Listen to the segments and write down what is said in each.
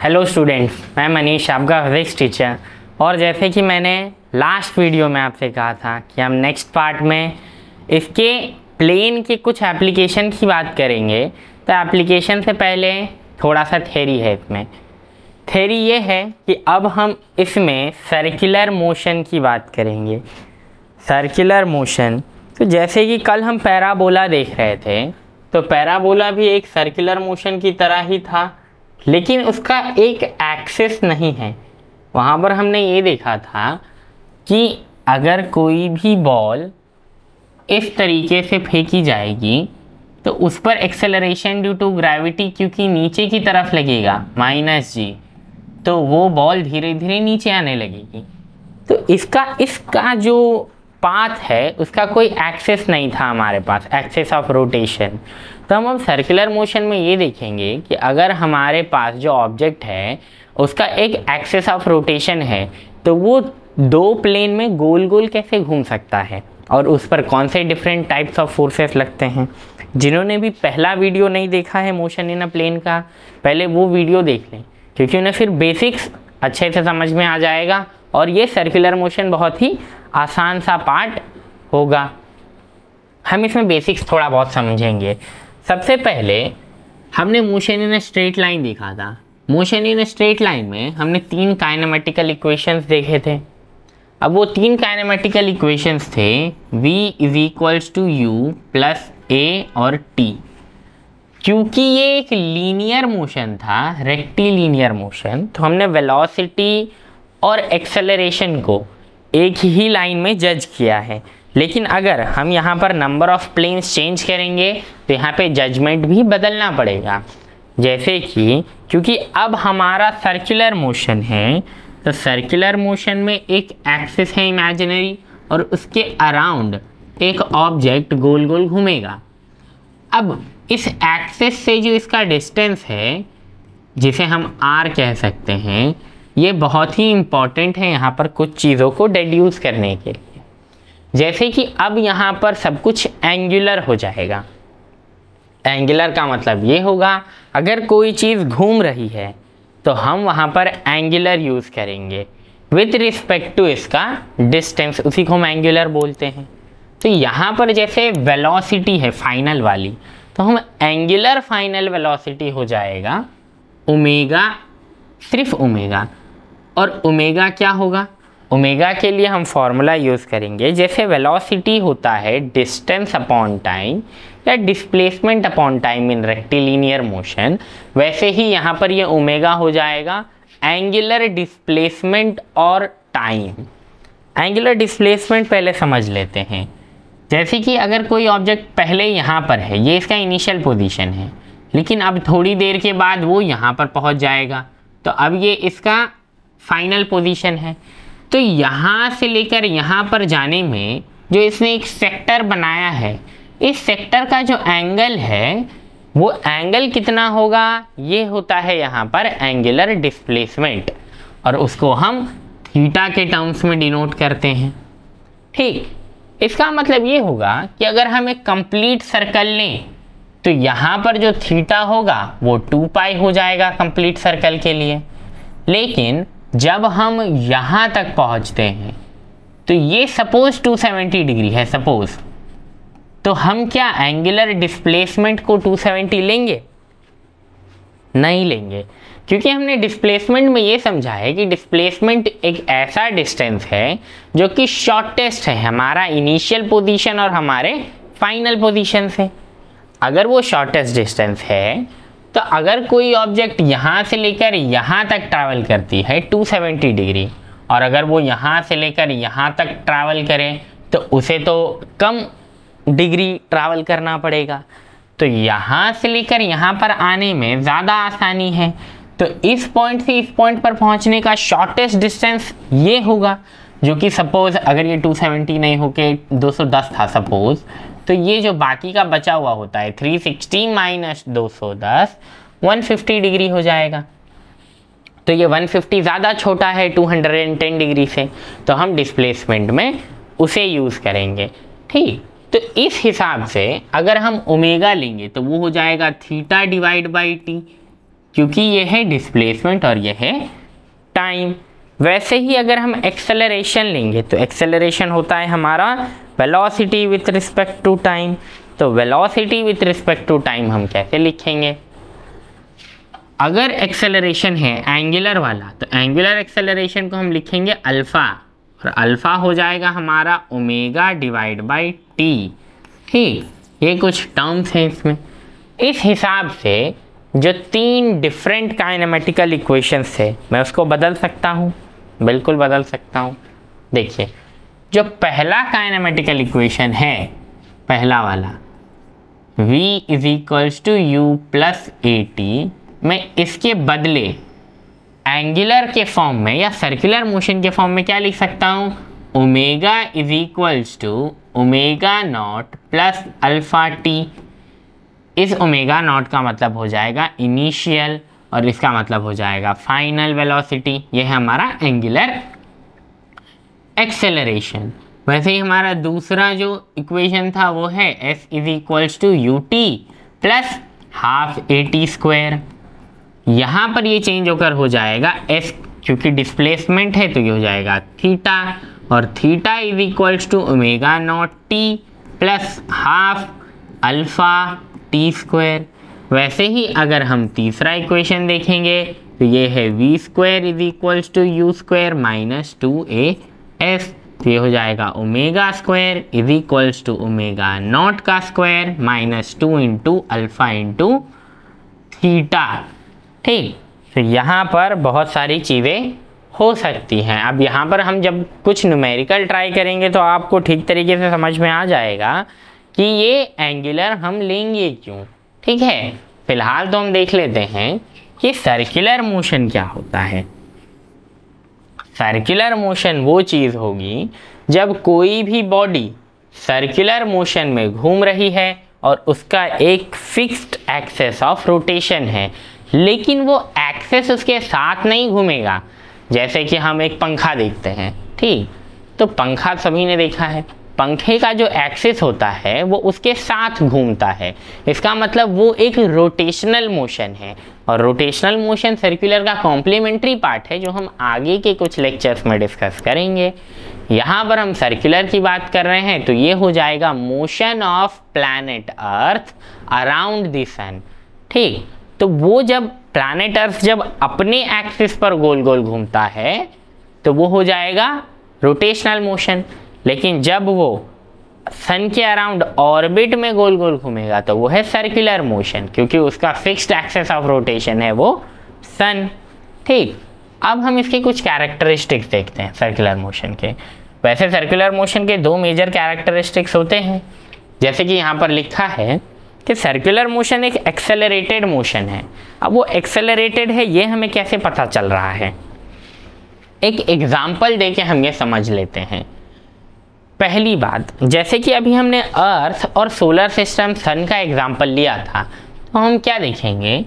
Hello students, मैं मनीष आपका physics teacher. और जैसे कि मैंने लास्ट वीडियो में आपसे कहा था कि हम नेक्स्ट पार्ट में इसके प्लेन के कुछ एप्लीकेशन की बात करेंगे। तो एप्लीकेशन से पहले थोड़ा सा थ्योरी है। इसमें थ्योरी ये है कि अब हम इसमें सर्कुलर मोशन की बात करेंगे। सर्कुलर मोशन, तो जैसे कि कल हम पैराबोला देख रहे थे, तो पैराबोला भी एक सर्कुलर मोशन की तरह ही था, लेकिन उसका एक एक्सिस नहीं है। वहाँ पर हमने ये देखा था कि अगर कोई भी बॉल इस तरीके से फेंकी जाएगी तो उस पर एक्सेलरेशन ड्यू टू ग्रेविटी क्योंकि नीचे की तरफ लगेगा -g, तो वो बॉल धीरे धीरे नीचे आने लगेगी। तो इसका जो पाथ है उसका कोई एक्सेस नहीं था हमारे पास, एक्सेस ऑफ रोटेशन। तो हम अब सर्कुलर मोशन में ये देखेंगे कि अगर हमारे पास जो ऑब्जेक्ट है उसका एक एक्सेस ऑफ रोटेशन है तो वो दो प्लेन में गोल गोल कैसे घूम सकता है और उस पर कौन से डिफरेंट टाइप्स ऑफ फोर्सेस लगते हैं। जिन्होंने भी पहला वीडियो नहीं देखा है मोशन इन अ प्लेन का, पहले वो वीडियो देख लें, क्योंकि उन्हें फिर बेसिक्स अच्छे से समझ में आ जाएगा और ये सर्कुलर मोशन बहुत ही आसान सा पार्ट होगा। हम इसमें बेसिक्स थोड़ा बहुत समझेंगे। सबसे पहले हमने motion in a straight line देखा था। Motion in a straight line में हमने 3 काइनेमेटिकल इक्वेशंस देखे थे। अब वो 3 काइनेमेटिकल इक्वेशंस थे v = u + a और t। क्योंकि ये एक लीनियर मोशन था, रेक्टिलिनियर मोशन, तो हमने वेलोसिटी और एक्सेलरेशन को एक ही लाइन में जज किया है। लेकिन अगर हम यहाँ पर नंबर ऑफ प्लेन्स चेंज करेंगे तो यहाँ पे जजमेंट भी बदलना पड़ेगा। जैसे कि क्योंकि अब हमारा सर्कुलर मोशन है, तो सर्कुलर मोशन में एक एक्सिस है इमेजिनरी और उसके अराउंड एक ऑब्जेक्ट गोल गोल घूमेगा। अब इस एक्सिस से जो इसका डिस्टेंस है, जिसे हम r कह सकते हैं, ये बहुत ही इम्पॉर्टेंट है यहाँ पर कुछ चीज़ों को डिड्यूस करने के लिए। जैसे कि अब यहाँ पर सब कुछ एंगुलर हो जाएगा। एंगुलर का मतलब ये होगा अगर कोई चीज़ घूम रही है तो हम वहाँ पर एंगुलर यूज़ करेंगे विथ रिस्पेक्ट टू इसका डिस्टेंस, उसी को हम एंगुलर बोलते हैं। तो यहाँ पर जैसे वेलोसिटी है फाइनल वाली, तो हम एंगुलर फाइनल वेलोसिटी हो जाएगा ओमेगा, सिर्फ ओमेगा। और ओमेगा क्या होगा? ओमेगा के लिए हम फॉर्मूला यूज़ करेंगे, जैसे वेलोसिटी होता है डिस्टेंस अपॉन टाइम या displacement upon time in rectilinear motion, वैसे ही यहाँ पर ये ओमेगा हो जाएगा एंगुलर डिस्प्लेसमेंट और टाइम। एंगुलर डिस्प्लेसमेंट पहले समझ लेते हैं। जैसे कि अगर कोई ऑब्जेक्ट पहले यहाँ पर है, ये इसका इनिशियल पोजीशन है, लेकिन अब थोड़ी देर के बाद वो यहाँ पर पहुँच जाएगा, तो अब ये इसका फाइनल पोजीशन है। तो यहाँ से लेकर यहाँ पर जाने में जो इसने एक सेक्टर बनाया है, इस सेक्टर का जो एंगल है वो एंगल कितना होगा, ये होता है यहाँ पर एंगुलर डिस्प्लेसमेंट, और उसको हम थीटा के टर्म्स में डिनोट करते हैं। ठीक, इसका मतलब ये होगा कि अगर हम एक कंप्लीट सर्कल लें तो यहाँ पर जो थीटा होगा वो 2π हो जाएगा कंप्लीट सर्कल के लिए। लेकिन जब हम यहाँ तक पहुँचते हैं तो ये सपोज 270 डिग्री है, सपोज, तो हम क्या एंगुलर डिस्प्लेसमेंट को 270 लेंगे? नहीं लेंगे, क्योंकि हमने डिस्प्लेसमेंट में ये समझा है कि डिस्प्लेसमेंट एक ऐसा डिस्टेंस है जो कि शॉर्टेस्ट है हमारा इनिशियल पोजीशन और हमारे फाइनल पोजीशन से। अगर वो शॉर्टेस्ट डिस्टेंस है तो अगर कोई ऑब्जेक्ट यहाँ से लेकर यहाँ तक ट्रैवल करती है 270 डिग्री, और अगर वो यहाँ से लेकर यहाँ तक ट्रैवल करे तो उसे तो कम डिग्री ट्रैवल करना पड़ेगा। तो यहाँ से लेकर यहाँ पर आने में ज़्यादा आसानी है, तो इस पॉइंट से इस पॉइंट पर पहुँचने का शॉर्टेस्ट डिस्टेंस ये होगा, जो कि सपोज़ अगर ये 270 नहीं होके 210 था सपोज़, तो ये जो बाकी का बचा हुआ होता है 360 - 210 150 डिग्री हो जाएगा। तो ये 150 ज़्यादा छोटा है 210 डिग्री से, तो हम डिस्प्लेसमेंट में उसे यूज़ करेंगे। ठीक, तो इस हिसाब से अगर हम ओमेगा लेंगे तो वो हो जाएगा थीटा / t। क्योंकि ये है डिस्प्लेसमेंट और ये है टाइम। वैसे ही अगर हम एक्सेलरेशन लेंगे तो एक्सेलरेशन होता है हमारा velocity with respect to time. तो velocity with respect to time हम कैसे लिखेंगे? अगर एक्सेलरेशन है एंगुलर वाला तो एंगुलर एक्सेलरेशन को हम लिखेंगे अल्फ़ा, और अल्फ़ा हो जाएगा हमारा ओमेगा डिवाइड बाई टी। ठीक, ये कुछ टर्म्स हैं इसमें। इस हिसाब से जो 3 डिफरेंट काइनेमेटिकल इक्वेशंस थे मैं उसको बदल सकता हूँ, बिल्कुल बदल सकता हूँ। देखिए, जो पहला काइनेमेटिकल इक्वेशन है, पहला वाला v is equals to u plus a t, मैं इसके बदले एंगुलर के फॉर्म में या सर्कुलर मोशन के फॉर्म में क्या लिख सकता हूँ? Omega is equals to omega not plus alpha t. इस ओमेगा नॉट का मतलब हो जाएगा इनिशियल और इसका मतलब हो जाएगा फाइनल वेलोसिटी। यह है हमारा एंगुलर एक्सेलरेशन। वैसे ही हमारा दूसरा जो इक्वेशन था वो है s is equals to u t plus half a t square. यहाँ पर ये चेंज होकर हो जाएगा s, क्योंकि डिस्प्लेसमेंट है तो ये हो जाएगा थीटा, और theta is equals to omega not t plus half alpha t square. वैसे ही अगर हम तीसरा इक्वेशन देखेंगे तो ये है v square is equals to u square minus 2as। तो ये हो जाएगा omega square is equals to omega not का square minus 2 into alpha into theta. ठीक, तो यहाँ पर बहुत सारी चीज़ें हो सकती हैं। अब यहाँ पर हम जब कुछ न्यूमेरिकल ट्राई करेंगे तो आपको ठीक तरीके से समझ में आ जाएगा कि ये एंगुलर हम लेंगे क्यों। ठीक है, फिलहाल तो हम देख लेते हैं कि सर्कुलर मोशन क्या होता है। सर्कुलर मोशन वो चीज़ होगी जब कोई भी बॉडी सर्कुलर मोशन में घूम रही है और उसका एक फिक्स्ड एक्सेस ऑफ रोटेशन है, लेकिन वो एक्सेस उसके साथ नहीं घूमेगा। जैसे कि हम एक पंखा देखते हैं, ठीक, तो पंखा सभी ने देखा है, पंखे का जो एक्सिस होता है वो उसके साथ घूमता है। इसका मतलब वो एक रोटेशनल मोशन है, और रोटेशनल मोशन सर्कुलर का कॉम्प्लीमेंट्री पार्ट है जो हम आगे के कुछ लेक्चर्स में डिस्कस करेंगे। यहाँ पर हम सर्कुलर की बात कर रहे हैं तो ये हो जाएगा motion of planet earth around the sun. ठीक, तो वो जब प्लैनेट अर्थ जब अपने एक्सिस पर गोल गोल घूमता है तो वो हो जाएगा रोटेशनल मोशन, लेकिन जब वो सन के अराउंड ऑर्बिट में गोल गोल घूमेगा तो वो है सर्कुलर मोशन, क्योंकि उसका फिक्स्ड एक्सेस ऑफ रोटेशन है वो सन। ठीक, अब हम इसके कुछ कैरेक्टरिस्टिक्स देखते हैं सर्कुलर मोशन के। वैसे सर्कुलर मोशन के 2 मेजर कैरेक्टरिस्टिक्स होते हैं, जैसे कि यहाँ पर लिखा है कि सर्कुलर मोशन एक एक्सेलरेटेड मोशन है। अब वो एक्सेलरेटेड है ये हमें कैसे पता चल रहा है? एक एग्जाम्पल देके हम ये समझ लेते हैं। पहली बात, जैसे कि अभी हमने अर्थ और सोलर सिस्टम सन का एग्जाम्पल लिया था, तो हम क्या देखेंगे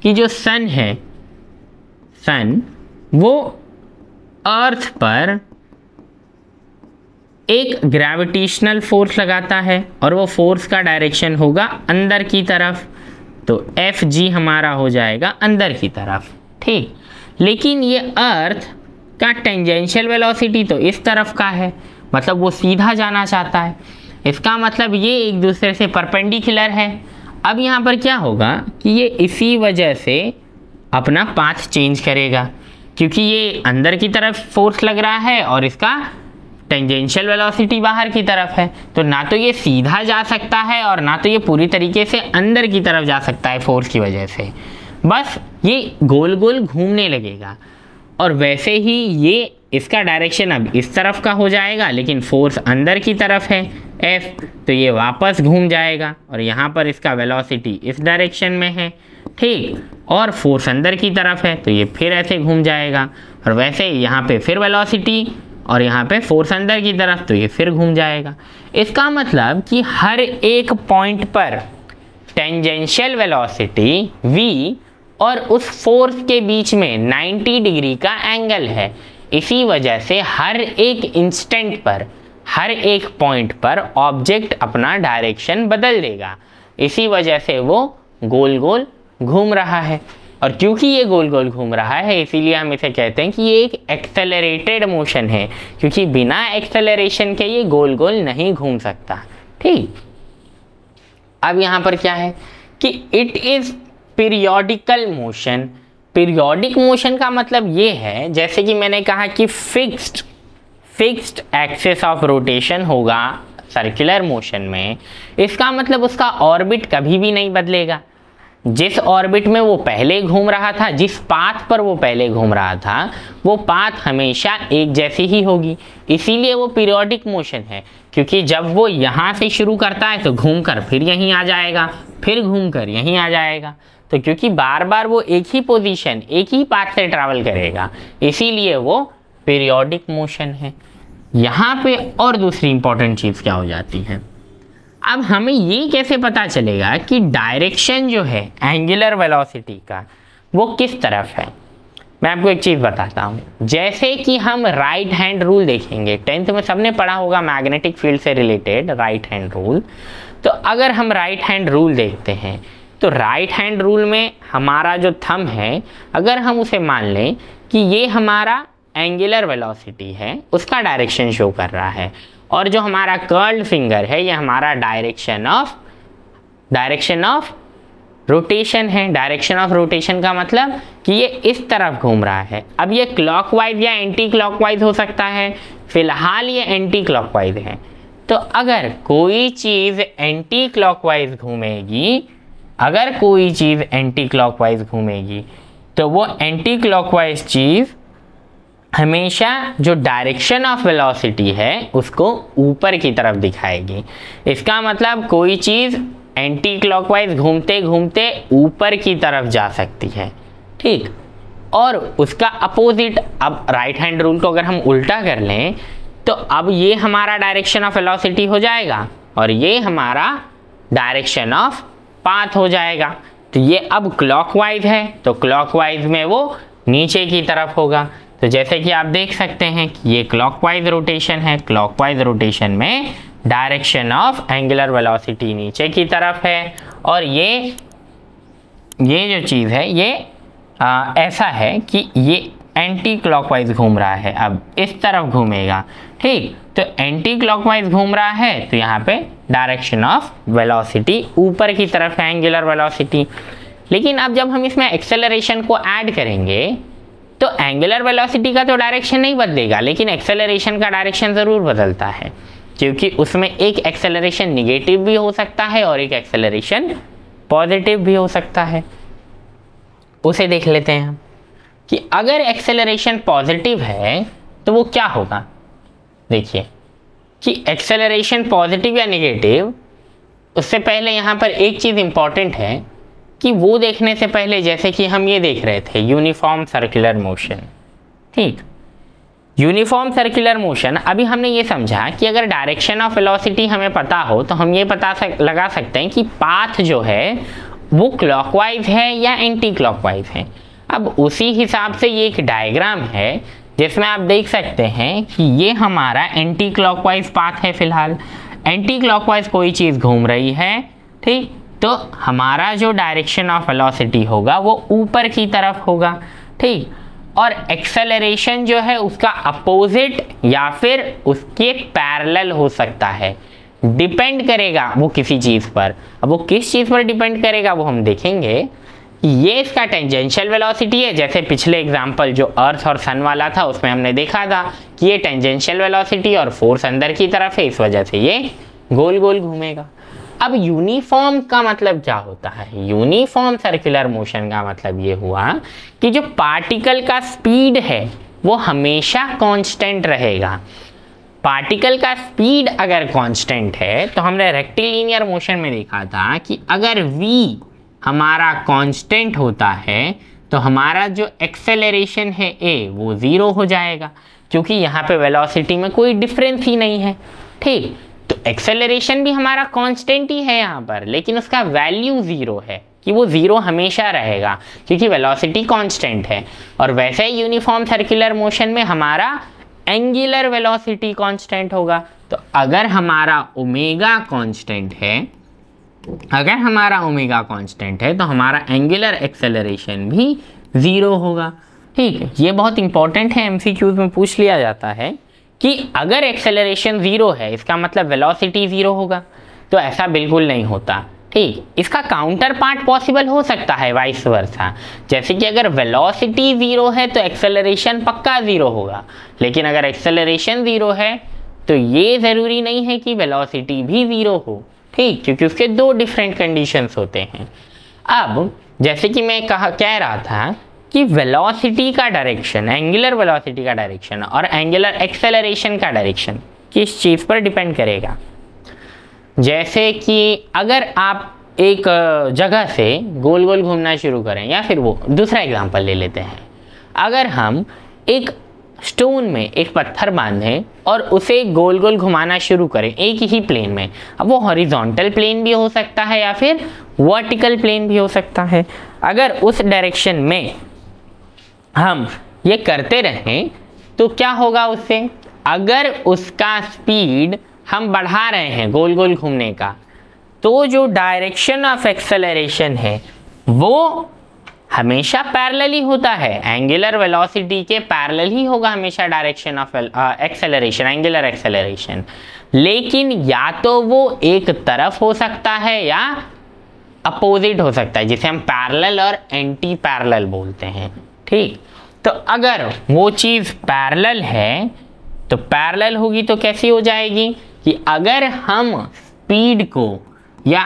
कि जो सन है, सन वो अर्थ पर एक ग्रेविटेशनल फोर्स लगाता है और वो फोर्स का डायरेक्शन होगा अंदर की तरफ, तो एफ जी हमारा हो जाएगा अंदर की तरफ। ठीक, लेकिन ये अर्थ का टेंजेंशियल वेलोसिटी तो इस तरफ का है, मतलब वो सीधा जाना चाहता है। इसका मतलब ये एक दूसरे से परपेंडिकुलर है। अब यहाँ पर क्या होगा कि ये इसी वजह से अपना पाथ चेंज करेगा, क्योंकि ये अंदर की तरफ फोर्स लग रहा है और इसका टेंजेंशियल वेलोसिटी बाहर की तरफ है, तो ना तो ये सीधा जा सकता है और ना तो ये पूरी तरीके से अंदर की तरफ जा सकता है फोर्स की वजह से, बस ये गोल गोल घूमने लगेगा। और वैसे ही ये इसका डायरेक्शन अब इस तरफ का हो जाएगा, लेकिन फोर्स अंदर की तरफ है F, तो ये वापस घूम जाएगा और यहाँ पर इसका वेलोसिटी इस डायरेक्शन में है। ठीक, और फोर्स अंदर की तरफ है तो ये फिर ऐसे घूम जाएगा, और वैसे यहाँ पे फिर वेलोसिटी और यहाँ पे फोर्स अंदर की तरफ तो ये फिर घूम जाएगा। इसका मतलब कि हर एक पॉइंट पर टेंजेंशियल वेलोसिटी v और उस फोर्स के बीच में 90 डिग्री का एंगल है। इसी वजह से हर एक इंस्टेंट पर, हर एक पॉइंट पर ऑब्जेक्ट अपना डायरेक्शन बदल देगा, इसी वजह से वो गोल गोल घूम रहा है। और क्योंकि ये गोल गोल घूम रहा है इसीलिए हम इसे कहते हैं कि ये एक एक्सेलरेटेड मोशन है, क्योंकि बिना एक्सेलरेशन के ये गोल गोल नहीं घूम सकता। ठीक, अब यहाँ पर क्या है कि it is periodical motion. Periodic motion का मतलब ये है, जैसे कि मैंने कहा कि फिक्स्ड एक्सिस ऑफ रोटेशन होगा सर्कुलर मोशन में, इसका मतलब उसका ऑर्बिट कभी भी नहीं बदलेगा। जिस ऑर्बिट में वो पहले घूम रहा था, जिस पाथ पर वो पहले घूम रहा था, वो पाथ हमेशा एक जैसी ही होगी। इसीलिए वो पीरियोडिक मोशन है, क्योंकि जब वो यहाँ से शुरू करता है तो घूमकर फिर यहीं आ जाएगा, फिर घूमकर यहीं आ जाएगा। तो क्योंकि बार बार वो एक ही पोजीशन, एक ही पाथ से ट्रैवल करेगा, इसीलिए वो पीरियोडिक मोशन है। यहाँ पे और दूसरी इंपॉर्टेंट चीज़ क्या हो जाती है, अब हमें ये कैसे पता चलेगा कि डायरेक्शन जो है एंगुलर वेलोसिटी का वो किस तरफ है। मैं आपको एक चीज़ बताता हूँ, जैसे कि हम राइट हैंड रूल देखेंगे, 10th में सबने पढ़ा होगा मैग्नेटिक फील्ड से रिलेटेड राइट हैंड रूल। तो अगर हम राइट हैंड रूल देखते हैं तो राइट हैंड रूल में हमारा जो थंब है, अगर हम उसे मान लें कि ये हमारा एंगुलर वेलोसिटी है, उसका डायरेक्शन शो कर रहा है, और जो हमारा कर्ल्ड फिंगर है ये हमारा डायरेक्शन ऑफ रोटेशन है। डायरेक्शन ऑफ रोटेशन का मतलब कि ये इस तरफ घूम रहा है। अब ये क्लॉकवाइज या एंटी क्लॉकवाइज हो सकता है, फिलहाल ये एंटी क्लॉकवाइज है। तो अगर कोई चीज़ एंटी क्लॉकवाइज घूमेगी, तो वो एंटी क्लॉकवाइज चीज़ हमेशा जो डायरेक्शन ऑफ वेलोसिटी है उसको ऊपर की तरफ दिखाएगी। इसका मतलब कोई चीज़ एंटी क्लॉकवाइज घूमते घूमते ऊपर की तरफ जा सकती है। ठीक, और उसका अपोजिट, अब राइट हैंड रूल को अगर हम उल्टा कर लें तो अब ये हमारा डायरेक्शन ऑफ वेलोसिटी हो जाएगा और ये हमारा डायरेक्शन ऑफ पाथ हो जाएगा। तो ये अब क्लॉकवाइज है तो क्लॉकवाइज में वो नीचे की तरफ होगा। तो जैसे कि आप देख सकते हैं कि ये क्लॉकवाइज रोटेशन है, क्लॉकवाइज रोटेशन में डायरेक्शन ऑफ एंगुलर वेलोसिटी नीचे की तरफ है, और ये जो चीज़ है ये ऐसा है कि ये एंटी क्लॉकवाइज घूम रहा है, अब इस तरफ घूमेगा। ठीक, तो एंटी क्लॉकवाइज घूम रहा है तो यहाँ पे डायरेक्शन ऑफ वेलोसिटी ऊपर की तरफ है, एंगुलर वेलोसिटी। लेकिन अब जब हम इसमें एक्सेलरेशन को ऐड करेंगे तो एंगुलर वेलोसिटी का तो डायरेक्शन नहीं बदलेगा, लेकिन एक्सेलरेशन का डायरेक्शन ज़रूर बदलता है, क्योंकि उसमें एक एक्सेलरेशन निगेटिव भी हो सकता है और एक एक्सेलरेशन पॉजिटिव भी हो सकता है। उसे देख लेते हैं हम कि अगर एक्सेलरेशन पॉजिटिव है तो वो क्या होगा। देखिए कि एक्सेलरेशन पॉजिटिव या निगेटिव, उससे पहले यहाँ पर एक चीज़ इंपॉर्टेंट है कि वो देखने से पहले, जैसे कि हम ये देख रहे थे यूनिफॉर्म सर्कुलर मोशन। ठीक, यूनिफॉर्म सर्कुलर मोशन, अभी हमने ये समझा कि अगर डायरेक्शन ऑफ वेलोसिटी हमें पता हो तो हम ये लगा सकते हैं कि पाथ जो है वो क्लॉकवाइज है या एंटी क्लॉकवाइज है। अब उसी हिसाब से ये एक डायग्राम है जिसमें आप देख सकते हैं कि ये हमारा एंटी क्लॉकवाइज पाथ है। फिलहाल एंटी क्लॉकवाइज कोई चीज़ घूम रही है, ठीक, तो हमारा जो डायरेक्शन ऑफ वेलोसिटी होगा वो ऊपर की तरफ होगा। ठीक, और एक्सेलरेशन जो है उसका अपोजिट या फिर उसके पैरेलल हो सकता है, डिपेंड करेगा वो किसी चीज़ पर। अब वो किस चीज़ पर डिपेंड करेगा वो हम देखेंगे। ये इसका टेंजेंशियल वेलोसिटी है, जैसे पिछले एग्जाम्पल जो अर्थ और सन वाला था उसमें हमने देखा था कि ये टेंजेंशियल वेलोसिटी और फोर्स अंदर की तरफ है, इस वजह से ये गोल गोल घूमेगा। अब यूनिफॉर्म का मतलब क्या होता है? यूनिफॉर्म सर्कुलर मोशन का मतलब ये हुआ कि जो पार्टिकल का स्पीड है वो हमेशा कांस्टेंट रहेगा। पार्टिकल का स्पीड अगर कांस्टेंट है तो हमने रेक्टिलिनियर मोशन में देखा था कि अगर v हमारा कांस्टेंट होता है तो हमारा जो एक्सेलरेशन है a वो 0 हो जाएगा, क्योंकि यहाँ पे वेलोसिटी में कोई डिफरेंस ही नहीं है। ठीक, तो एक्सेलरेशन भी हमारा कांस्टेंट ही है यहाँ पर, लेकिन उसका वैल्यू 0 है कि वो 0 हमेशा रहेगा क्योंकि वेलोसिटी कांस्टेंट है। और वैसे यूनिफॉर्म सर्कुलर मोशन में हमारा एंगुलर वेलोसिटी कांस्टेंट होगा। तो अगर हमारा ओमेगा कांस्टेंट है अगर हमारा ओमेगा कांस्टेंट है तो हमारा एंगुलर एक्सेलरेशन भी 0 होगा। ठीक है, ये बहुत इंपॉर्टेंट है, एमसीक्यूज में पूछ लिया जाता है कि अगर एक्सेलरेशन 0 है इसका मतलब वेलोसिटी 0 होगा, तो ऐसा बिल्कुल नहीं होता। ठीक, इसका काउंटर पार्ट पॉसिबल हो सकता है वाइस वर्सा, जैसे कि अगर वेलोसिटी 0 है तो एक्सेलरेशन पक्का 0 होगा, लेकिन अगर एक्सेलरेशन 0 है तो ये ज़रूरी नहीं है कि वेलोसिटी भी 0 हो। ठीक, क्योंकि उसके दो डिफरेंट कंडीशंस होते हैं। अब जैसे कि मैं कह रहा था कि वेलोसिटी का डायरेक्शन, एंगुलर वेलोसिटी का डायरेक्शन और एंगुलर एक्सेलरेशन का डायरेक्शन किस चीज़ पर डिपेंड करेगा। जैसे कि अगर आप एक जगह से गोल गोल घूमना शुरू करें, या फिर वो दूसरा एग्जांपल ले लेते हैं, अगर हम एक स्टोन में एक पत्थर बांधें और उसे गोल गोल घुमाना शुरू करें एक ही प्लेन में, अब वो हॉरिजॉन्टल प्लेन भी हो सकता है या फिर वर्टिकल प्लेन भी हो सकता है। अगर उस डायरेक्शन में हम ये करते रहें तो क्या होगा उससे, अगर उसका स्पीड हम बढ़ा रहे हैं गोल गोल घूमने का, तो जो डायरेक्शन ऑफ एक्सेलरेशन है वो हमेशा पैरेलल ही होता है, एंगुलर वेलोसिटी के पैरेलल ही होगा हमेशा direction of acceleration, angular acceleration. लेकिन या तो वो एक तरफ हो सकता है या अपोजिट हो सकता है, जिसे हम पैरेलल और एंटी पैरेलल बोलते हैं। ठीक, तो अगर वो चीज़ पैरेलल है तो पैरेलल होगी तो कैसी हो जाएगी कि अगर हम स्पीड को या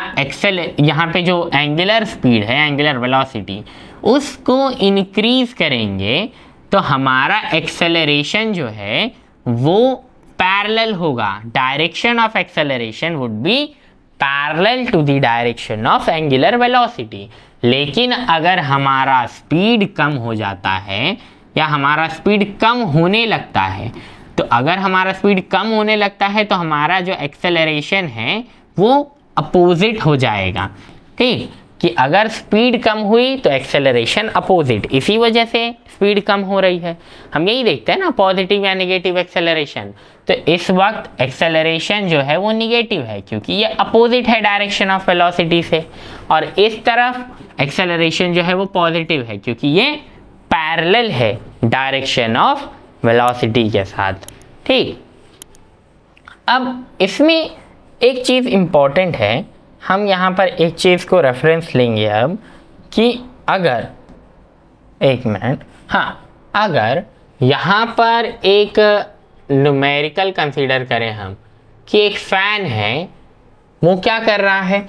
यहाँ पे जो एंगुलर स्पीड है, एंगुलर वेलोसिटी, उसको इंक्रीज करेंगे तो हमारा एक्सेलरेशन जो है वो पैरेलल होगा। Direction of acceleration would be parallel to the direction of angular velocity. लेकिन अगर हमारा स्पीड कम हो जाता है या हमारा स्पीड कम होने लगता है, तो अगर हमारा स्पीड कम होने लगता है तो हमारा जो एक्सेलरेशन है वो अपोजिट हो जाएगा। ठीक, कि अगर स्पीड कम हुई तो एक्सेलरेशन अपोजिट, इसी वजह से स्पीड कम हो रही है। हम यही देखते हैं ना, पॉजिटिव या नेगेटिव एक्सेलरेशन। तो इस वक्त एक्सेलरेशन जो है वो नेगेटिव है क्योंकि ये अपोजिट है डायरेक्शन ऑफ वेलोसिटी से, और इस तरफ एक्सेलरेशन जो है वो पॉजिटिव है क्योंकि ये पैरेलल है डायरेक्शन ऑफ वेलोसिटी के साथ। ठीक, अब इसमें एक चीज़ इम्पॉर्टेंट है, हम यहाँ पर एक चीज़ को रेफरेंस लेंगे अब कि अगर, एक मिनट, हाँ, अगर यहाँ पर एक न्यूमेरिकल कंसीडर करें हम कि एक फ़ैन है, वो क्या कर रहा है,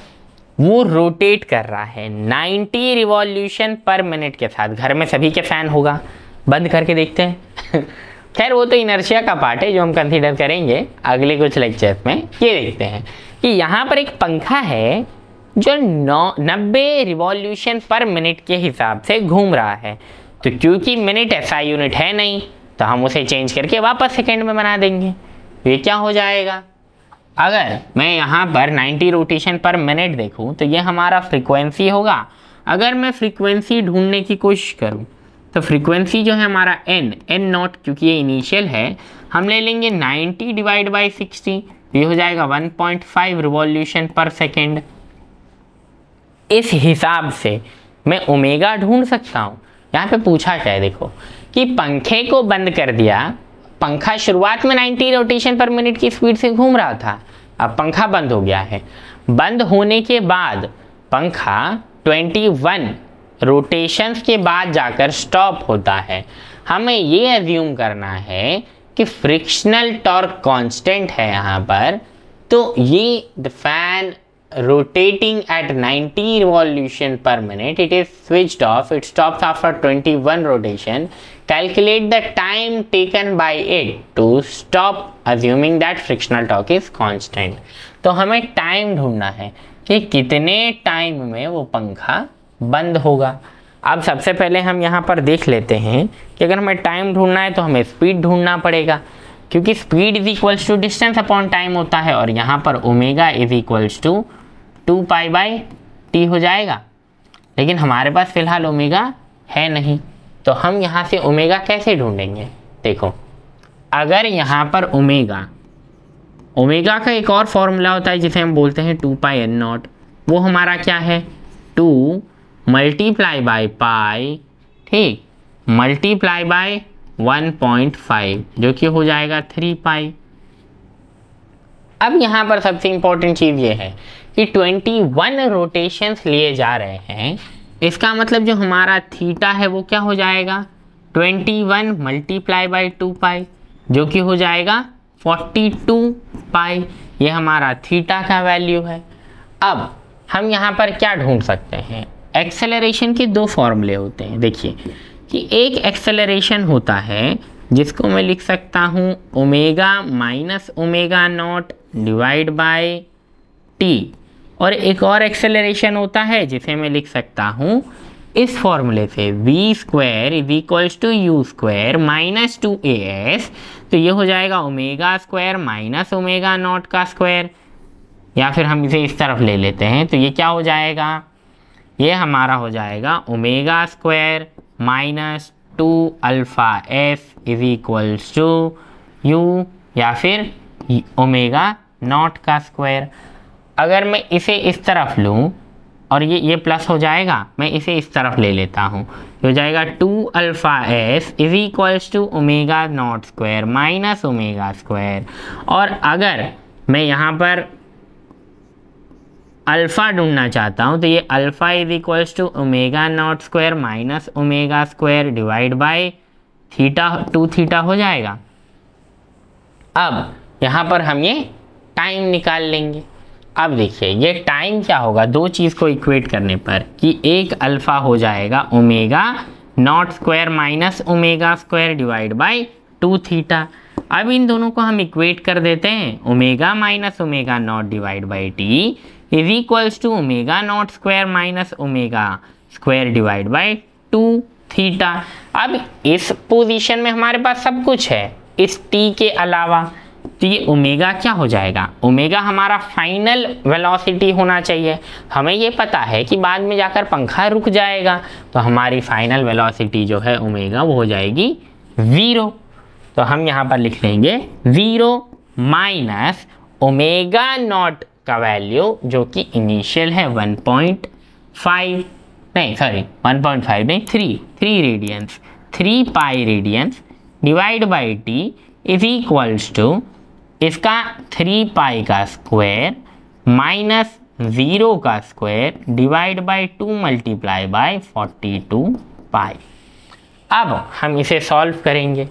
वो रोटेट कर रहा है 90 रिवॉल्यूशन पर मिनट के साथ। घर में सभी के फ़ैन होगा, बंद करके देखते हैं खैर वो तो इनर्शिया का पार्ट है जो हम कंसीडर करेंगे अगले कुछ लेक्चर्स में। ये देखते हैं कि यहाँ पर एक पंखा है जो 90 रिवॉल्यूशन पर मिनट के हिसाब से घूम रहा है। तो क्योंकि मिनट ऐसा यूनिट है नहीं तो हम उसे चेंज करके वापस सेकेंड में बना देंगे। ये क्या हो जाएगा, अगर मैं यहाँ पर 90 रोटेशन पर मिनट देखूँ तो ये हमारा फ्रीक्वेंसी होगा। अगर मैं फ्रीक्वेंसी ढूंढने की कोशिश करूँ तो फ्रीक्वेंसी जो है हमारा n नॉट, क्योंकि ये इनिशियल है, हम ले लेंगे 90 डिवाइड बाई 60, ये हो जाएगा 1.5 रिवॉल्यूशन पर सेकेंड। इस हिसाब से मैं ओमेगा ढूंढ सकता हूँ। यहाँ पे पूछा क्या है, देखो कि पंखे को बंद कर दिया, पंखा शुरुआत में 90 रोटेशन पर मिनट की स्पीड से घूम रहा था, अब पंखा बंद हो गया है। बंद होने के बाद पंखा 21 रोटेशंस के बाद जाकर स्टॉप होता है। हमें ये एज्यूम करना है कि फ्रिक्शनल टॉर्क कांस्टेंट है यहाँ पर, तो ये the fan rotating at 90 revolution per minute, it is switched off, it stops after 21 rotation. Calculate the time taken by it to stop, assuming that frictional torque is constant. तो हमें time ढूंढना है कि कितने टाइम में वो पंखा बंद होगा। अब सबसे पहले हम यहाँ पर देख लेते हैं कि अगर हमें टाइम ढूंढना है तो हमें स्पीड ढूंढना पड़ेगा, क्योंकि speed is equals to distance upon time होता है, और यहाँ पर omega is equals to 2 pi by t हो जाएगा। लेकिन हमारे पास फिलहाल ओमेगा है नहीं, तो हम यहाँ से ओमेगा कैसे ढूंढेंगे। देखो, अगर यहाँ पर ओमेगा का एक और फॉर्मूला होता है जिसे हम बोलते हैं 2 पाई n नॉट। वो हमारा क्या है 2 मल्टीप्लाई बाई पाई, ठीक, मल्टीप्लाई बाई 1.5 जो कि हो जाएगा 3 पाई। अब यहाँ पर सबसे इंपॉर्टेंट चीज़ ये है कि 21 रोटेशंस लिए जा रहे हैं, इसका मतलब जो हमारा थीटा है वो क्या हो जाएगा 21 मल्टीप्लाई बाई 2 पाई जो कि हो जाएगा 42 पाई। ये हमारा थीटा का वैल्यू है। अब हम यहाँ पर क्या ढूंढ सकते हैं, एक्सेलरेशन के दो फॉर्मूले होते हैं। देखिए कि एक एक्सेलरेशन होता है जिसको मैं लिख सकता हूँ omega minus omega not divide by T, और एक और एक्सेलरेशन होता है जिसे मैं लिख सकता हूँ इस फॉर्मूले से v square is equals to u square minus 2as। तो ये हो जाएगा omega square minus omega not का स्क्वायर, या फिर हम इसे इस तरफ ले लेते हैं तो ये क्या हो जाएगा, ये हमारा हो जाएगा omega square minus 2 alpha s is equals to u, या फिर ओमेगा नॉट का स्क्वायर। अगर मैं इसे इस तरफ लूँ और ये प्लस हो जाएगा, मैं इसे इस तरफ ले लेता हूँ, हो जाएगा 2 alpha s is equals to omega not square minus omega square. और अगर मैं यहाँ पर अल्फ़ा ढूंढना चाहता हूँ तो ये alpha is equals to omega not square minus omega square divide by theta 2 theta हो जाएगा। अब यहाँ पर हम ये टाइम निकाल लेंगे। अब देखिए ये टाइम क्या होगा दो चीज़ को इक्वेट करने पर, कि एक अल्फ़ा हो जाएगा omega not square minus omega square divide by 2 theta. अब इन दोनों को हम इक्वेट कर देते हैं, omega minus omega not divide by t is equals to omega not square minus omega square divide by 2 theta. अब इस पोजीशन में हमारे पास सब कुछ है इस टी के अलावा, तो ये ओमेगा क्या हो जाएगा, ओमेगा हमारा फाइनल वेलोसिटी होना चाहिए। हमें ये पता है कि बाद में जाकर पंखा रुक जाएगा, तो हमारी फाइनल वेलोसिटी जो है ओमेगा वो हो जाएगी 0। तो हम यहाँ पर लिख लेंगे 0 माइनस ओमेगा नॉट का वैल्यू जो कि इनिशियल है 1.5 नहीं सॉरी 1.5 नहीं 3 radians 3 pi radians divide by t is equals to इसका 3 पाई का स्क्वायर माइनस 0 का square divide by 2 multiply by 42 pi. अब हम इसे सॉल्व करेंगे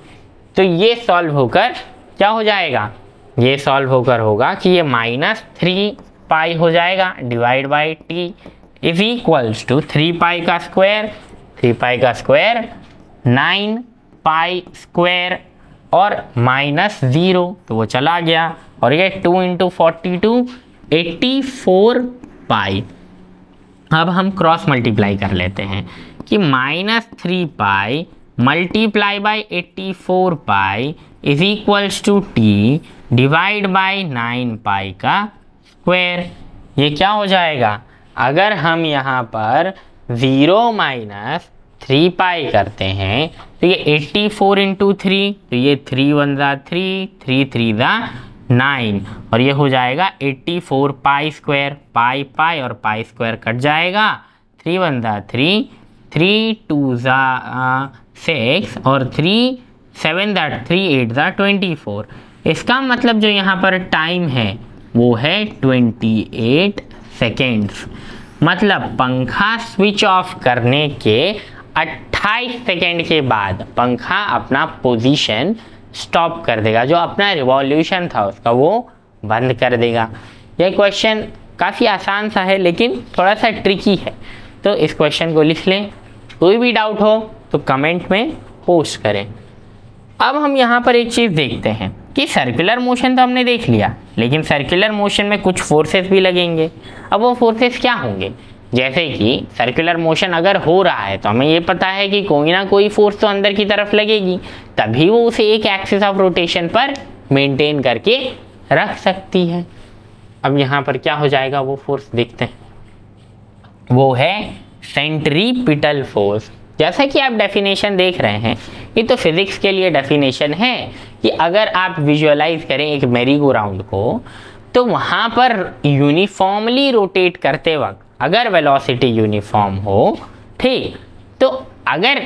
तो ये सॉल्व होकर क्या हो जाएगा, ये सॉल्व होकर होगा कि ये माइनस 3 पाई हो जाएगा divide by t is equals to 3 pi का स्क्वायर 9 पाई स्क्वायर और माइनस 0 तो वो चला गया, और ये 2 इंटू 42 84 पाई। अब हम क्रॉस मल्टीप्लाई कर लेते हैं कि minus 3 pi multiply by 84 pi is equals to t divide by 9 pi का स्क्वायर। ये क्या हो जाएगा, अगर हम यहाँ पर 0 माइनस 3 पाई करते हैं तो ये 84 इंटू 3 तो ये 3 1 ज़ा 3 3 3 ज़ा 9 और ये हो जाएगा 84 पाई स्क्वायर, पाई और पाई स्क्वायर कट जाएगा, 3 1 ज़ा 3 3 2 ज़ा 6 और 3 7 ज़ा 3 8 ज़ा 24। इसका मतलब जो यहाँ पर टाइम है वो है 28 सेकेंड्स। मतलब पंखा स्विच ऑफ करने के 28 सेकेंड के बाद पंखा अपना पोजीशन स्टॉप कर देगा, जो अपना रिवॉल्यूशन था उसका वो बंद कर देगा। यह क्वेश्चन काफ़ी आसान सा है लेकिन थोड़ा सा ट्रिकी है, तो इस क्वेश्चन को लिख लें। कोई भी डाउट हो तो कमेंट में पोस्ट करें। अब हम यहाँ पर एक चीज़ देखते हैं कि सर्कुलर मोशन तो हमने देख लिया, लेकिन सर्कुलर मोशन में कुछ फोर्सेस भी लगेंगे। अब वो फोर्सेस क्या होंगे, जैसे कि सर्कुलर मोशन अगर हो रहा है तो हमें ये पता है कि कोई ना कोई फोर्स तो अंदर की तरफ लगेगी, तभी वो उसे एक एक्सिस ऑफ रोटेशन पर मेंटेन करके रख सकती है। अब यहाँ पर क्या हो जाएगा वो फोर्स देखते हैं, वो है सेंट्रीपिटल फोर्स। जैसा कि आप डेफिनेशन देख रहे हैं, ये तो फिजिक्स के लिए डेफिनेशन है कि अगर आप विजुअलाइज करें एक मेरी गो राउंड को, तो वहाँ पर यूनिफॉर्मली रोटेट करते वक्त अगर वेलोसिटी यूनिफॉर्म हो, ठीक, तो अगर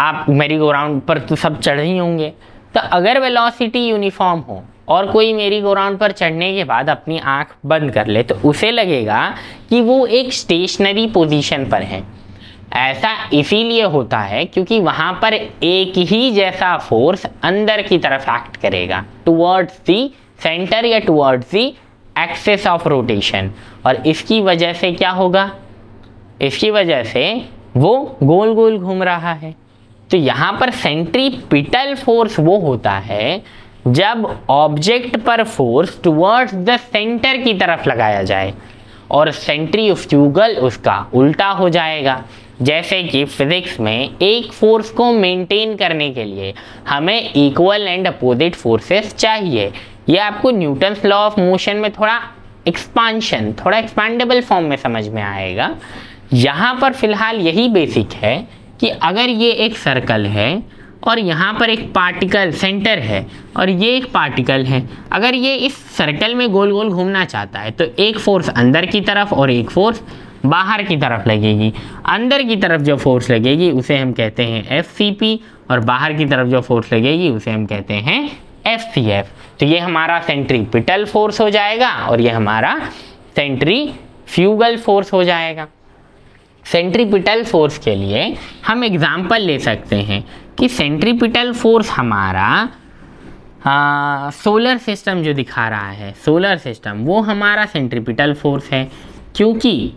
आप मेरी गो राउंड पर तो सब चढ़ ही होंगे, तो अगर वेलोसिटी यूनिफॉर्म हो और कोई मेरी गो राउंड पर चढ़ने के बाद अपनी आंख बंद कर ले तो उसे लगेगा कि वो एक स्टेशनरी पोजीशन पर है। ऐसा इसीलिए होता है क्योंकि वहाँ पर एक ही जैसा फोर्स अंदर की तरफ एक्ट करेगा, टुवर्ड्स दी सेंटर या towards the axis of rotation, और इसकी वजह से क्या होगा, इसकी वजह से वो गोल गोल घूम रहा है। तो यहाँ पर सेंट्रीपिटल फोर्स वो होता है जब ऑब्जेक्ट पर फोर्स टुवर्ड्स द सेंटर की तरफ लगाया जाए और सेंट्रीफ्यूगल उसका उल्टा हो जाएगा। जैसे कि फिजिक्स में एक फोर्स को मेंटेन करने के लिए हमें इक्वल एंड अपोजिट फोर्सेस चाहिए। ये आपको न्यूटन्स लॉ ऑफ मोशन में थोड़ा एक्सपांडेबल फॉर्म में समझ में आएगा। यहाँ पर फिलहाल यही बेसिक है कि अगर ये एक सर्कल है और यहाँ पर एक पार्टिकल सेंटर है और ये एक पार्टिकल है, अगर ये इस सर्कल में गोल गोल घूमना चाहता है तो एक फोर्स अंदर की तरफ और एक फोर्स बाहर की तरफ लगेगी। अंदर की तरफ जो फोर्स लगेगी उसे हम कहते हैं FCP और बाहर की तरफ जो फोर्स लगेगी उसे हम कहते हैं FCF। तो ये हमारा सेंट्रीपिटल फोर्स हो जाएगा और ये हमारा सेंट्रीफ्यूगल फोर्स हो जाएगा। सेंट्रीपिटल फोर्स के लिए हम एग्जाम्पल ले सकते हैं कि सेंट्रीपिटल फोर्स हमारा सोलर सिस्टम जो दिखा रहा है, सोलर सिस्टम वो हमारा सेंट्रीपिटल फोर्स है, क्योंकि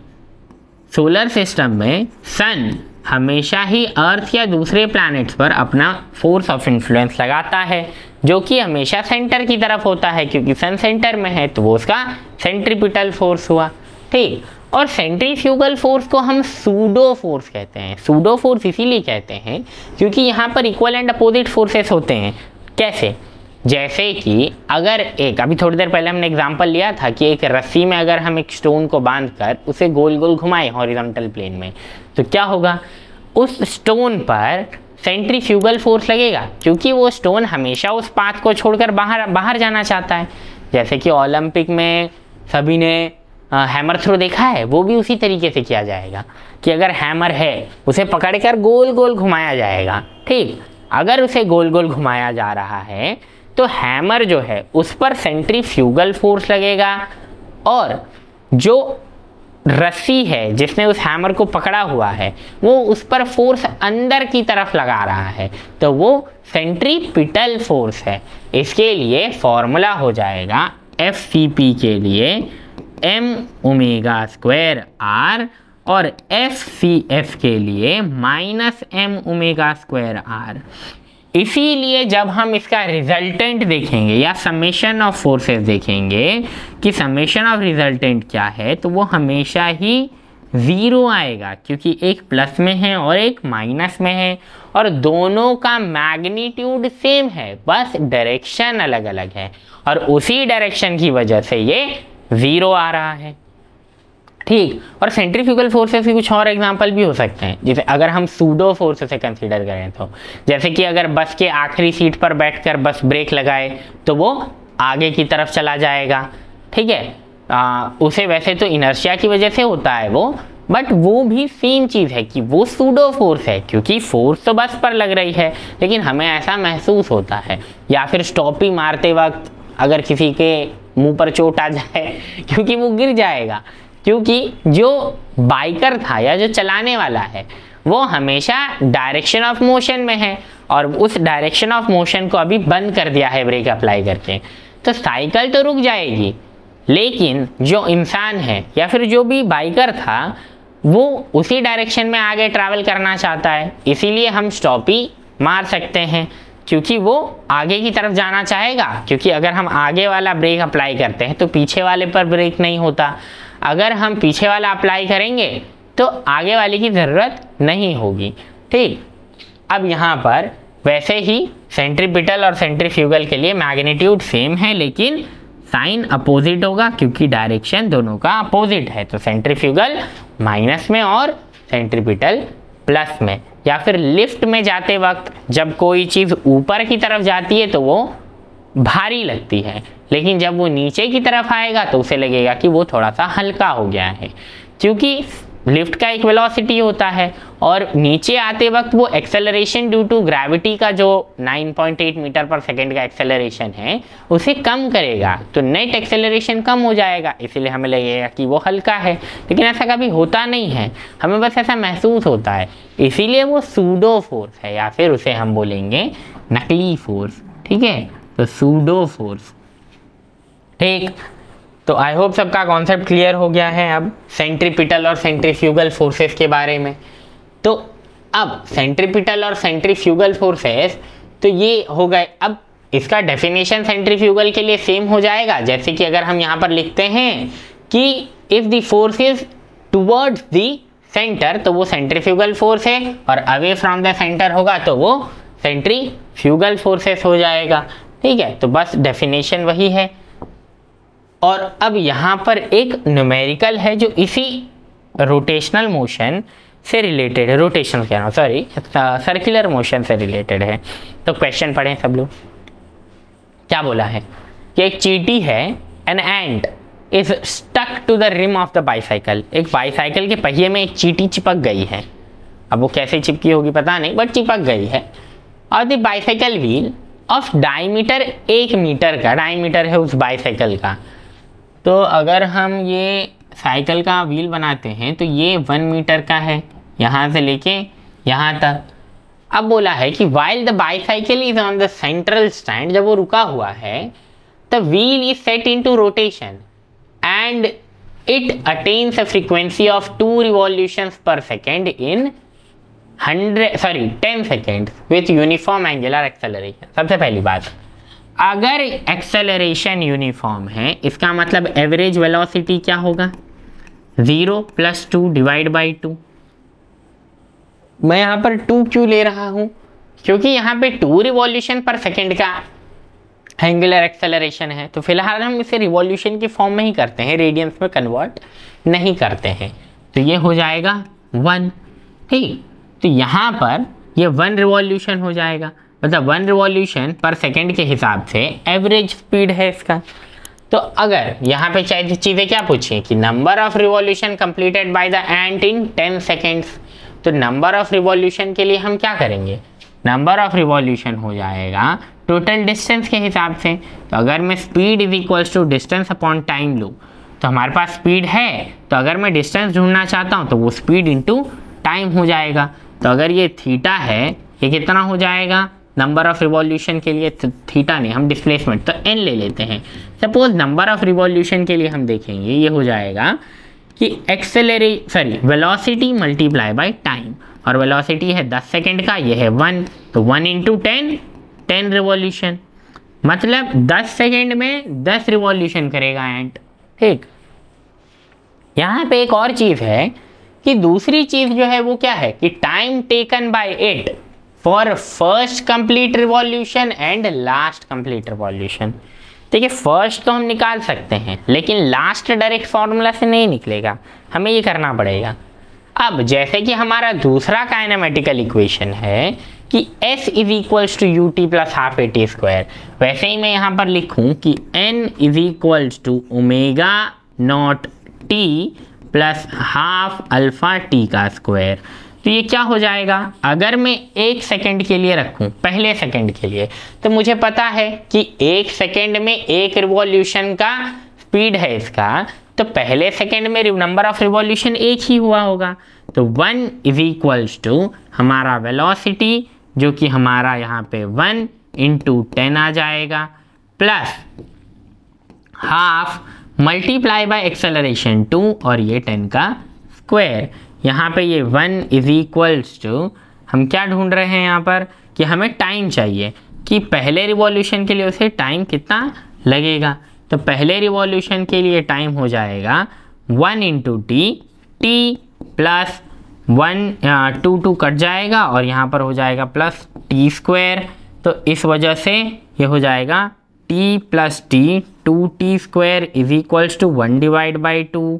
सोलर सिस्टम में सन हमेशा ही अर्थ या दूसरे प्लैनेट्स पर अपना फोर्स ऑफ इन्फ्लुएंस लगाता है, जो कि हमेशा सेंटर की तरफ होता है, क्योंकि सन सेंटर में है तो वो उसका सेंट्रीपिटल फोर्स हुआ, ठीक। और सेंट्रीफ्यूगल फोर्स को हम सूडो फोर्स कहते हैं। सूडो फोर्स इसीलिए कहते हैं क्योंकि यहाँ पर इक्वल एंड अपोजिट फोर्सेस होते हैं। कैसे? जैसे कि अगर एक, अभी थोड़ी देर पहले हमने एग्जांपल लिया था कि एक रस्सी में अगर हम एक स्टोन को बांधकर उसे गोल गोल घुमाएं हॉरिजॉन्टल प्लेन में, तो क्या होगा, उस स्टोन पर सेंट्रीफ्यूगल फोर्स लगेगा, क्योंकि वो स्टोन हमेशा उस पाथ को छोड़कर बाहर जाना चाहता है। जैसे कि ओलंपिक में सभी ने हैमर थ्रो देखा है, वो भी उसी तरीके से किया जाएगा कि अगर हैमर है उसे पकड़कर गोल गोल घुमाया जाएगा, ठीक। अगर उसे गोल गोल घुमाया जा रहा है तो हैमर जो है उस पर सेंट्रीफ्यूगल फोर्स लगेगा, और जो रस्सी है जिसने उस हैमर को पकड़ा हुआ है वो उस पर फोर्स अंदर की तरफ लगा रहा है, तो वो सेंट्रीपिटल फोर्स है। इसके लिए फॉर्मूला हो जाएगा FCP के लिए m⍵²r और FCF के लिए -m⍵²r। इसीलिए जब हम इसका रिजल्टेंट देखेंगे या समेशन ऑफ फोर्सेस देखेंगे कि समेशन ऑफ रिजल्टेंट क्या है, तो वो हमेशा ही 0 आएगा, क्योंकि एक प्लस में है और एक माइनस में है और दोनों का मैग्नीट्यूड सेम है, बस डायरेक्शन अलग अलग है, और उसी डायरेक्शन की वजह से ये 0 आ रहा है, ठीक। और सेंट्रीफ्यूगल फोर्सेस के कुछ और एग्जांपल भी हो सकते हैं, जैसे अगर हम सूडो फोर्स से कंसीडर करें तो जैसे कि अगर बस के आखिरी सीट पर बैठकर बस ब्रेक लगाए तो वो आगे की तरफ चला जाएगा, ठीक है। उसे वैसे तो इनर्शिया की वजह से होता है वो, बट वो भी सेम चीज़ है कि वो सूडो फोर्स है, क्योंकि फोर्स तो बस पर लग रही है लेकिन हमें ऐसा महसूस होता है। या फिर स्टॉपी मारते वक्त अगर किसी के मुंह पर चोट आ जाए क्योंकि वो गिर जाएगा, क्योंकि जो बाइकर था या जो चलाने वाला है वो हमेशा डायरेक्शन ऑफ मोशन में है और उस डायरेक्शन ऑफ मोशन को अभी बंद कर दिया है ब्रेक अप्लाई करके, तो साइकिल तो रुक जाएगी, लेकिन जो इंसान है या फिर जो भी बाइकर था वो उसी डायरेक्शन में आगे ट्रैवल करना चाहता है, इसीलिए हम स्टॉपी मार सकते हैं, क्योंकि वो आगे की तरफ जाना चाहेगा। क्योंकि अगर हम आगे वाला ब्रेक अप्लाई करते हैं तो पीछे वाले पर ब्रेक नहीं होता, अगर हम पीछे वाला अप्लाई करेंगे तो आगे वाले की ज़रूरत नहीं होगी, ठीक। अब यहाँ पर वैसे ही सेंट्रीपिटल और सेंट्रीफ्यूगल के लिए मैग्नीट्यूड सेम है लेकिन साइन अपोजिट होगा, क्योंकि डायरेक्शन दोनों का अपोजिट है, तो सेंट्रीफ्यूगल माइनस में और सेंट्रीपिटल प्लस में। या फिर लिफ्ट में जाते वक्त जब कोई चीज़ ऊपर की तरफ जाती है तो वो भारी लगती है, लेकिन जब वो नीचे की तरफ आएगा तो उसे लगेगा कि वो थोड़ा सा हल्का हो गया है, क्योंकि लिफ्ट का एक वेलोसिटी होता है और नीचे आते वक्त वो एक्सेलरेशन ड्यू टू ग्रेविटी का जो 9.8 मीटर पर सेकेंड का एक्सेलरेशन है उसे कम करेगा, तो नेट एक्सेलरेशन कम हो जाएगा, इसीलिए हमें लगेगा कि वो हल्का है। लेकिन ऐसा कभी होता नहीं है, हमें बस ऐसा महसूस होता है, इसीलिए वो सूडो फोर्स है, या फिर उसे हम बोलेंगे नकली फोर्स। ठीक है, तो सूडो फोर्स। ठीक, तो आई होप सबका कॉन्सेप्ट क्लियर हो गया है अब सेंट्रीपिटल और सेंट्रीफ्यूगल फोर्सेस के बारे में। तो अब सेंट्रीपिटल और सेंट्रीफ्यूगल फोर्सेस तो ये हो गए। अब इसका डेफिनेशन सेंट्रीफ्यूगल के लिए सेम हो जाएगा, जैसे कि अगर हम यहाँ पर लिखते हैं कि if the force is towards the centre तो वो सेंट्रीफ्यूगल फोर्स है, और अवे फ्रॉम द सेंटर होगा तो वो सेंट्रीफ्यूगल फोर्सेस हो जाएगा। ठीक है, तो बस डेफिनेशन वही है। और अब यहाँ पर एक न्यूमेरिकल है जो इसी रोटेशनल मोशन से रिलेटेड है, रोटेशन कह रहा हूँ सॉरी, सर्कुलर मोशन से रिलेटेड है। तो क्वेश्चन पढ़ें सब लोग। क्या बोला है कि एक चींटी है, an ant is stuck to the rim of the bicycle. एक बाईसाइकिल के पहिए में एक चींटी चिपक गई है। अब वो कैसे चिपकी होगी पता नहीं, बट चिपक गई है। और the bicycle wheel of diameter 1 metre का डायमीटर है उस बाईसाइकिल का। तो अगर हम ये साइकिल का व्हील बनाते हैं तो ये 1 मीटर का है यहाँ से लेके यहाँ तक। अब बोला है कि while the bicycle is on the central stand, जब वो रुका हुआ है, the wheel is set into rotation and it attains a frequency of 2 revolutions per second in 10 seconds with uniform angular acceleration। सबसे पहली बात, अगर एक्सेलरेशन यूनिफॉर्म है इसका मतलब एवरेज वेलोसिटी क्या होगा, 0 + 2 डिवाइड बाई 2। मैं यहाँ पर 2 क्यों ले रहा हूँ, क्योंकि यहाँ पे 2 रिवॉल्यूशन पर सेकेंड का एंगुलर एक्सेलरेशन है, तो फिलहाल हम इसे रिवॉल्यूशन के फॉर्म में ही करते हैं, रेडियंस में कन्वर्ट नहीं करते हैं। तो ये हो जाएगा 1। ठीक, तो यहाँ पर ये 1 रिवॉल्यूशन हो जाएगा, मतलब 1 रिवॉल्यूशन पर सेकेंड के हिसाब से एवरेज स्पीड है इसका। तो अगर यहाँ पे चीज़ें क्या पूछी कि number of revolution completed by the ant in 10 seconds, तो नंबर ऑफ रिवॉल्यूशन के लिए हम क्या करेंगे, नंबर ऑफ रिवॉल्यूशन हो जाएगा टोटल डिस्टेंस के हिसाब से। तो अगर मैं speed is equals to distance upon time लूँ, तो हमारे पास स्पीड है, तो अगर मैं डिस्टेंस ढूंढना चाहता हूँ तो वो स्पीड इंटू टाइम हो जाएगा। तो अगर ये थीटा है, ये कितना हो जाएगा नंबर ऑफ रिवॉल्यूशन के लिए, थीटा नहीं, हम डिस्प्लेसमेंट तो n ले लेते हैं। सपोज नंबर ऑफ रिवॉल्यूशन के लिए हम देखेंगे, ये हो जाएगा कि वेलोसिटी मल्टीप्लाई बाय टाइम, और वेलोसिटी है 10 सेकेंड का, ये है 1, तो 1 × 10 रिवॉल्यूशन, मतलब 10 सेकेंड में 10 रिवॉल्यूशन करेगा एंट। ठीक, यहाँ पे एक और चीज़ है कि दूसरी चीज़ जो है वो क्या है कि time taken by it for first complete revolution and last complete revolution. देखिए फर्स्ट तो हम निकाल सकते हैं, लेकिन लास्ट डायरेक्ट फॉर्मूला से नहीं निकलेगा, हमें ये करना पड़ेगा। अब जैसे कि हमारा दूसरा काइनेमेटिकल इक्वेशन है कि s is equals to u t plus half a t square, वैसे ही मैं यहाँ पर लिखूँ कि n is equals to omega not t plus half alpha t का स्क्वायर। तो ये क्या हो जाएगा, अगर मैं 1 सेकेंड के लिए रखूं, पहले सेकेंड के लिए, तो मुझे पता है कि 1 सेकेंड में 1 रिवॉल्यूशन का स्पीड है इसका, तो पहले सेकेंड में नंबर ऑफ रिवॉल्यूशन 1 ही हुआ होगा। तो 1 इज इक्वल्स टू हमारा वेलोसिटी जो कि हमारा यहाँ पे 1 × 10 आ जाएगा, plus half multiply by acceleration 2 और ये 10 का स्क्वायर। यहाँ पे ये 1 इज इक्वल्स टू, हम क्या ढूंढ रहे हैं यहाँ पर कि हमें टाइम चाहिए कि पहले रिवॉल्यूशन के लिए उसे टाइम कितना लगेगा। तो पहले रिवॉल्यूशन के लिए टाइम हो जाएगा 1 × t प्लस 1 2 कट जाएगा और यहाँ पर हो जाएगा प्लस टी स्क्वायर। तो इस वजह से ये हो जाएगा t plus t 2t² is equals to 1 divide by 2।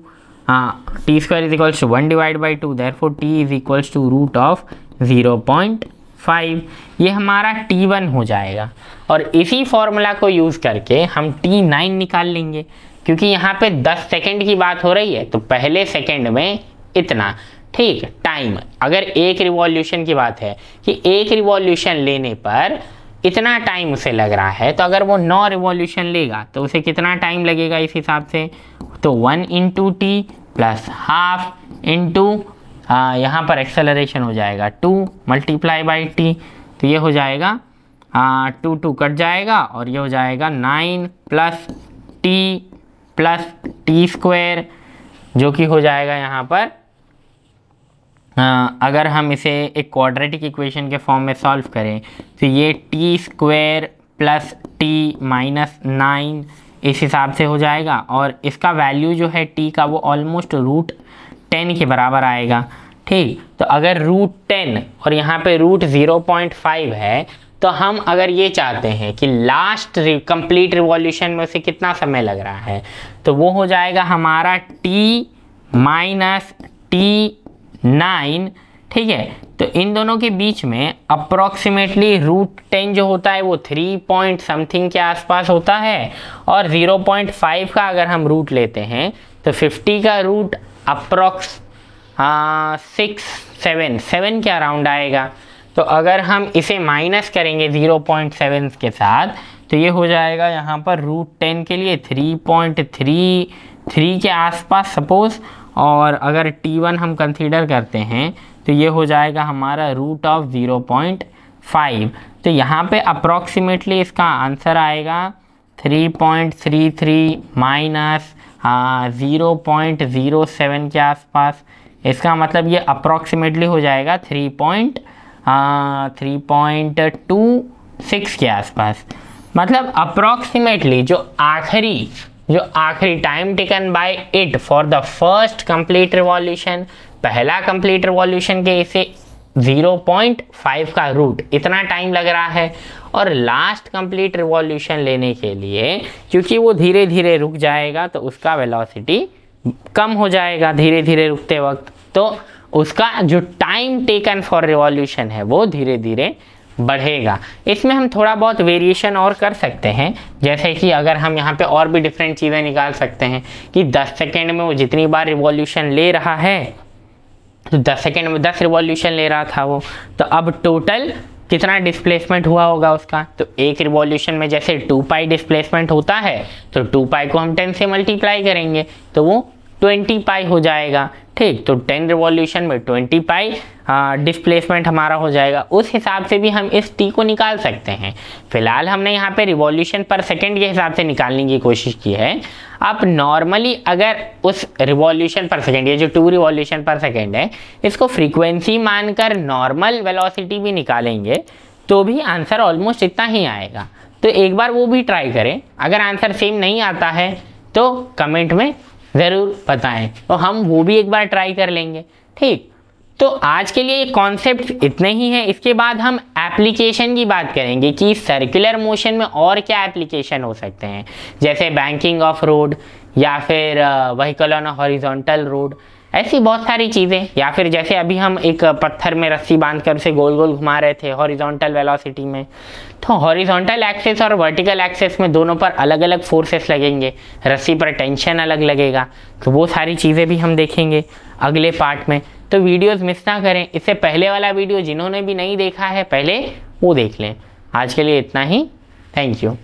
t² is equals to 1 divide by 2, therefore t is equals to √0.0 5, ये हमारा T1 हो जाएगा। और इसी फॉर्मूला को यूज़ करके हम T9 निकाल लेंगे, क्योंकि यहाँ पे 10 सेकेंड की बात हो रही है तो पहले सेकेंड में इतना, ठीक। टाइम, अगर एक रिवॉल्यूशन की बात है कि एक रिवॉल्यूशन लेने पर इतना टाइम उसे लग रहा है, तो अगर वो 9 रिवॉल्यूशन लेगा तो उसे कितना टाइम लगेगा इस हिसाब से, तो 1 × t प्लस हाफ इंटू यहाँ पर एक्सेलरेशन हो जाएगा 2 × t, तो ये हो जाएगा 2 कट जाएगा और ये हो जाएगा 9 + t + t², जो कि हो जाएगा यहाँ पर अगर हम इसे एक क्वाड्रेटिक इक्वेशन के फॉर्म में सॉल्व करें तो ये t² + t - 9 इस हिसाब से हो जाएगा। और इसका वैल्यू जो है t का वो ऑलमोस्ट √10 के बराबर आएगा, ठीक। तो अगर √10 और यहाँ पे √0.5 है, तो हम अगर ये चाहते हैं कि लास्ट कंप्लीट रिवॉल्यूशन में उसे कितना समय लग रहा है, तो वो हो जाएगा हमारा t - t9, ठीक है। तो इन दोनों के बीच में अप्रॉक्सीमेटली √10 जो होता है वो 3 पॉइंट समथिंग के आसपास होता है, और 0.5 का अगर हम रूट लेते हैं तो 50 का रूट अप्रॉक्स 7 के अराउंड आएगा। तो अगर हम इसे माइनस करेंगे 0.7 के साथ, तो ये हो जाएगा यहाँ पर √10 के लिए 3.33 के आसपास सपोज। और अगर T1 हम कंसीडर करते हैं तो ये हो जाएगा हमारा √0.5। तो यहाँ पे अप्रॉक्सीमेटली इसका आंसर आएगा 3.33 माइनस 0.07 के आसपास। इसका मतलब ये अप्रॉक्सीमेटली हो जाएगा 3.26 के आसपास। मतलब अप्रॉक्सीमेटली जो आखिरी time taken by it for the first complete revolution, पहला कंप्लीट रिवॉल्यूशन के इसे 0.5 का रूट इतना टाइम लग रहा है, और लास्ट कंप्लीट रिवॉल्यूशन लेने के लिए क्योंकि वो धीरे धीरे रुक जाएगा तो उसका वेलोसिटी कम हो जाएगा धीरे धीरे रुकते वक्त, तो उसका जो टाइम टेकन फॉर रिवॉल्यूशन है वो धीरे धीरे बढ़ेगा। इसमें हम थोड़ा बहुत वेरिएशन और कर सकते हैं, जैसे कि अगर हम यहाँ पे और भी डिफरेंट चीज़ें निकाल सकते हैं कि 10 सेकेंड में वो जितनी बार रिवॉल्यूशन ले रहा है, तो 10 सेकेंड में 10 रिवॉल्यूशन ले रहा था वो, तो अब टोटल कितना डिस्प्लेसमेंट हुआ होगा उसका। तो एक रिवॉल्यूशन में जैसे 2π डिस्प्लेसमेंट होता है, तो 2π को हम 10 से मल्टीप्लाई करेंगे तो वो 20π हो जाएगा, ठीक। तो 10 रिवॉल्यूशन में 20π डिस्प्लेसमेंट हमारा हो जाएगा। उस हिसाब से भी हम इस t को निकाल सकते हैं। फिलहाल हमने यहाँ पे रिवॉल्यूशन पर सेकंड के हिसाब से निकालने की कोशिश की है। आप नॉर्मली अगर उस रिवॉल्यूशन पर सेकंड, ये जो 2 रिवॉल्यूशन पर सेकंड है, इसको फ्रीक्वेंसी मानकर नॉर्मल वेलोसिटी भी निकालेंगे तो भी आंसर ऑलमोस्ट इतना ही आएगा। तो एक बार वो भी ट्राई करें। अगर आंसर सेम नहीं आता है तो कमेंट में ज़रूर बताएं, तो हम वो भी एक बार ट्राई कर लेंगे, ठीक। तो आज के लिए ये कॉन्सेप्ट इतने ही हैं। इसके बाद हम एप्लीकेशन की बात करेंगे कि सर्कुलर मोशन में और क्या एप्लीकेशन हो सकते हैं, जैसे बैंकिंग ऑफ रोड या फिर व्हीकल ऑन हॉरिजॉन्टल रोड, ऐसी बहुत सारी चीज़ें। या फिर जैसे अभी हम एक पत्थर में रस्सी बांधकर उसे गोल गोल घुमा रहे थे हॉरिजॉन्टल वेलोसिटी में, तो हॉरिजॉन्टल एक्सेस और वर्टिकल एक्सेस में दोनों पर अलग अलग फोर्सेस लगेंगे, रस्सी पर टेंशन अलग लगेगा। तो वो सारी चीज़ें भी हम देखेंगे अगले पार्ट में। तो वीडियोस मिस ना करें। इससे पहले वाला वीडियो जिन्होंने भी नहीं देखा है पहले वो देख लें। आज के लिए इतना ही। Thank you.